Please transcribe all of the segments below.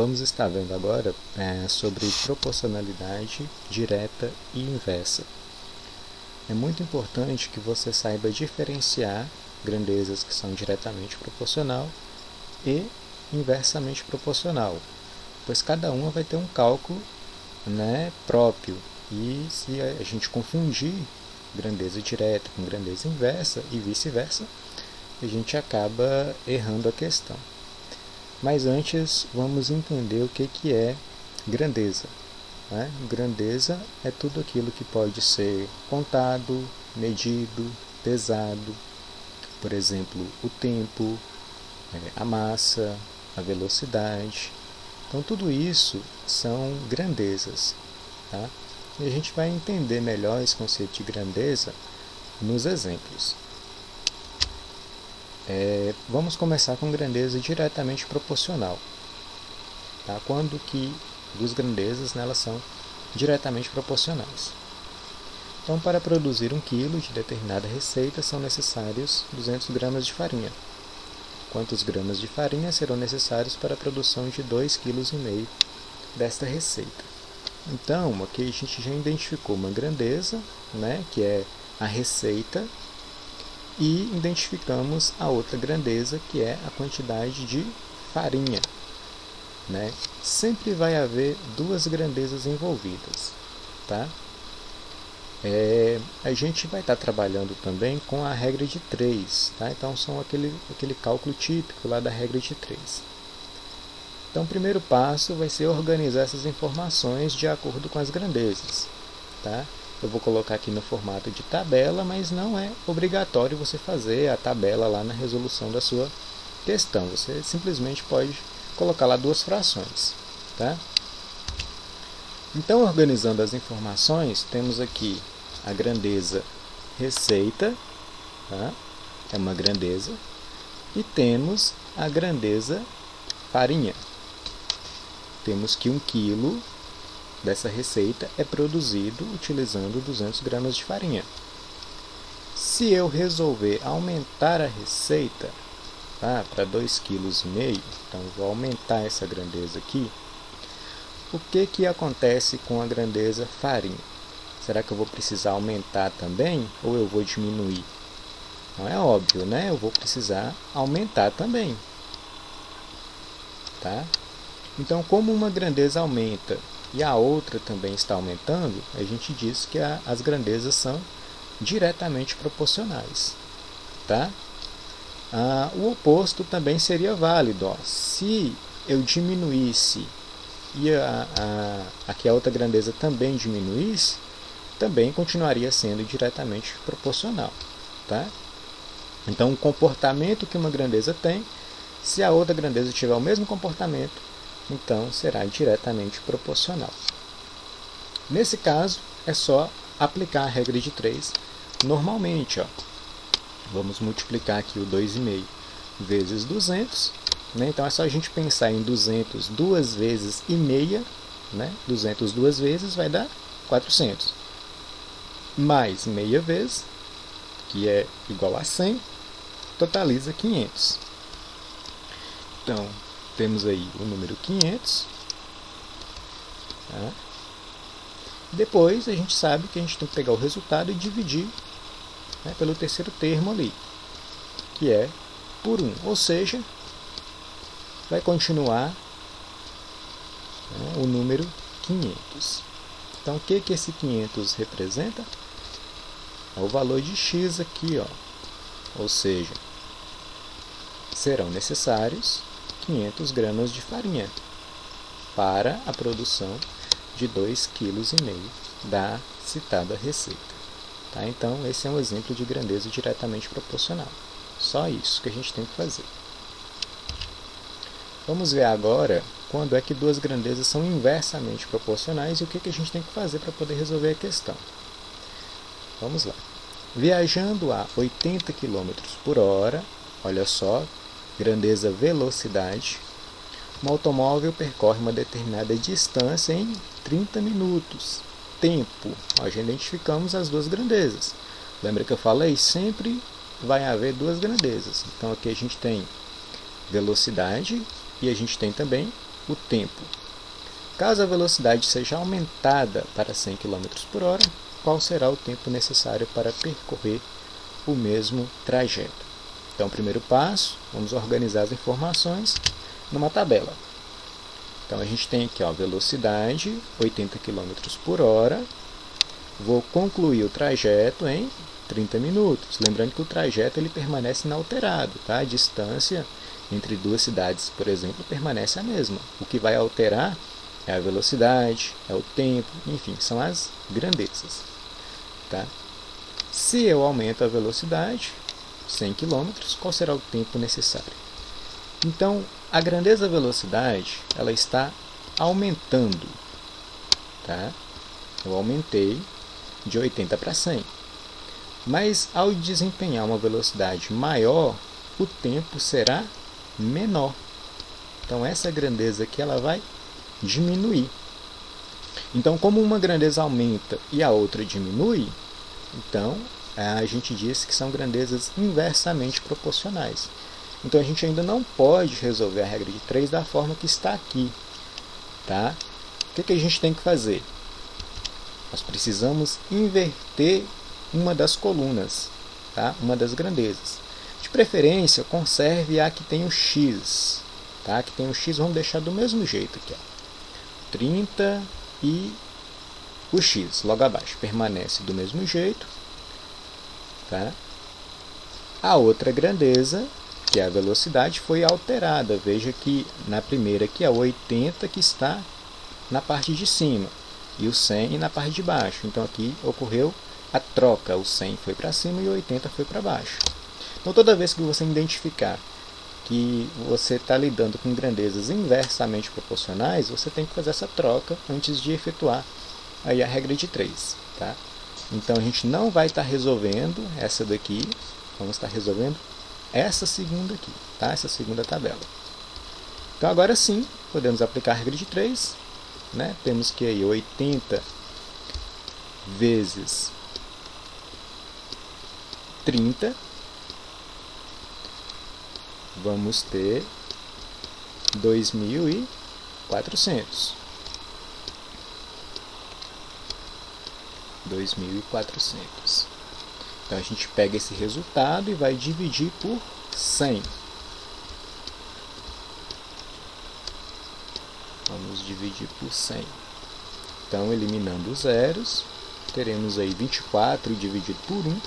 Vamos estar vendo agora sobre proporcionalidade direta e inversa. É muito importante que você saiba diferenciar grandezas que são diretamente proporcional e inversamente proporcional, pois cada uma vai ter um cálculo próprio, e se a gente confundir grandeza direta com grandeza inversa e vice-versa, a gente acaba errando a questão. Mas antes, vamos entender o que é grandeza. Grandeza é tudo aquilo que pode ser contado, medido, pesado. Por exemplo, o tempo, a massa, a velocidade. Então, tudo isso são grandezas. E a gente vai entender melhor esse conceito de grandeza nos exemplos. Vamos começar com grandeza diretamente proporcional. Quando que duas grandezas elas são diretamente proporcionais. Então, para produzir 1 kg de determinada receita, são necessários 200 gramas de farinha. Quantos gramas de farinha serão necessários para a produção de 2,5 kg desta receita? Então, aqui a gente já identificou uma grandeza, que é a receita, e identificamos a outra grandeza, que é a quantidade de farinha. Sempre vai haver duas grandezas envolvidas. A gente vai estar trabalhando também com a regra de 3. Então, são aquele cálculo típico lá da regra de 3. Então, o primeiro passo vai ser organizar essas informações de acordo com as grandezas. Eu vou colocar aqui no formato de tabela, mas não é obrigatório você fazer a tabela lá na resolução da sua questão. Você simplesmente pode colocar lá duas frações. Então, organizando as informações, temos aqui a grandeza receita, é uma grandeza, e temos a grandeza farinha. Temos que 1 kg dessa receita é produzido utilizando 200 gramas de farinha. Se eu resolver aumentar a receita para 2,5 kg, então vou aumentar essa grandeza aqui, o que acontece com a grandeza farinha? Será que eu vou precisar aumentar também ou eu vou diminuir? Não é óbvio, eu vou precisar aumentar também. Então, como uma grandeza aumenta e a outra também está aumentando, a gente diz que as grandezas são diretamente proporcionais. O oposto também seria válido. Se eu diminuísse e aqui a outra grandeza também diminuísse, também continuaria sendo diretamente proporcional. Então, o comportamento que uma grandeza tem, se a outra grandeza tiver o mesmo comportamento, então será diretamente proporcional. Nesse caso, é só aplicar a regra de 3 normalmente. Vamos multiplicar aqui o 2,5 vezes 200. Então, é só a gente pensar em 200 duas vezes e meia. 200 duas vezes vai dar 400. Mais meia vez, que é igual a 100, totaliza 500. Então, temos aí o número 500. Depois, a gente sabe que a gente tem que pegar o resultado e dividir pelo terceiro termo ali, que é por 1. Ou seja, vai continuar o número 500. Então, o que esse 500 representa? É o valor de x aqui, ou seja, serão necessários 500 gramas de farinha para a produção de 2,5 kg da citada receita. Então, esse é um exemplo de grandeza diretamente proporcional. Só isso que a gente tem que fazer. Vamos ver agora quando é que duas grandezas são inversamente proporcionais e o que a gente tem que fazer para poder resolver a questão. Vamos lá. Viajando a 80 km por hora, olha só, grandeza velocidade, um automóvel percorre uma determinada distância em 30 minutos. Tempo, já identificamos as duas grandezas. Lembra que eu falei? Sempre vai haver duas grandezas. Então, aqui a gente tem velocidade e a gente tem também o tempo. Caso a velocidade seja aumentada para 100 km por hora, qual será o tempo necessário para percorrer o mesmo trajeto? Então, primeiro passo, vamos organizar as informações numa tabela. Então, a gente tem aqui a velocidade, 80 km por hora. Vou concluir o trajeto em 30 minutos. Lembrando que o trajeto ele permanece inalterado, tá? A distância entre duas cidades, por exemplo, permanece a mesma. O que vai alterar é a velocidade, é o tempo, enfim, são as grandezas. Tá? Se eu aumento a velocidade, 100 km, qual será o tempo necessário? Então, a grandeza da velocidade ela está aumentando. Tá? Eu aumentei de 80 para 100. Mas, ao desempenhar uma velocidade maior, o tempo será menor. Então, essa grandeza aqui ela vai diminuir. Então, como uma grandeza aumenta e a outra diminui, então a gente diz que são grandezas inversamente proporcionais. Então, a gente ainda não pode resolver a regra de 3 da forma que está aqui. Tá? O que a gente tem que fazer? Nós precisamos inverter uma das colunas, tá? Uma das grandezas. De preferência, conserve a que tem o x. Tá? Que tem o x, vamos deixar do mesmo jeito aqui. Ó. 30 e o x logo abaixo permanece do mesmo jeito. Tá? A outra grandeza, que é a velocidade, foi alterada. Veja que na primeira aqui é o 80 que está na parte de cima e o 100 na parte de baixo. Então aqui ocorreu a troca, o 100 foi para cima e o 80 foi para baixo. Então toda vez que você identificar que você está lidando com grandezas inversamente proporcionais, você tem que fazer essa troca antes de efetuar aí a regra de 3. Tá? Então a gente não vai estar resolvendo essa daqui, vamos estar resolvendo essa segunda aqui, tá? Essa segunda tabela. Então agora sim, podemos aplicar a regra de 3. Né? Temos que aí 80 vezes 30, vamos ter 2.400. 2.400. Então a gente pega esse resultado e vai dividir por 100. Vamos dividir por 100. Então, eliminando os zeros, teremos aí 24 dividido por 1,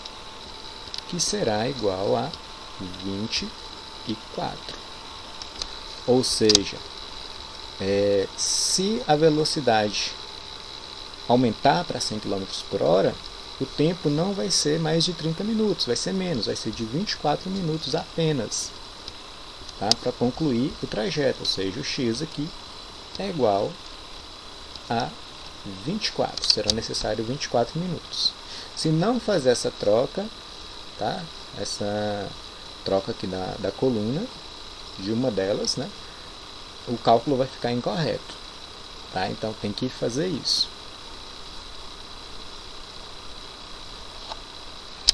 que será igual a 24. Ou seja, se a velocidade aumentar para 100 km por hora, o tempo não vai ser mais de 30 minutos, vai ser menos, vai ser de 24 minutos apenas, tá? Para concluir o trajeto, ou seja, o x aqui é igual a 24, será necessário 24 minutos. Se não fazer essa troca, tá? Essa troca aqui da coluna, de uma delas, né? O cálculo vai ficar incorreto. Tá? Então tem que fazer isso.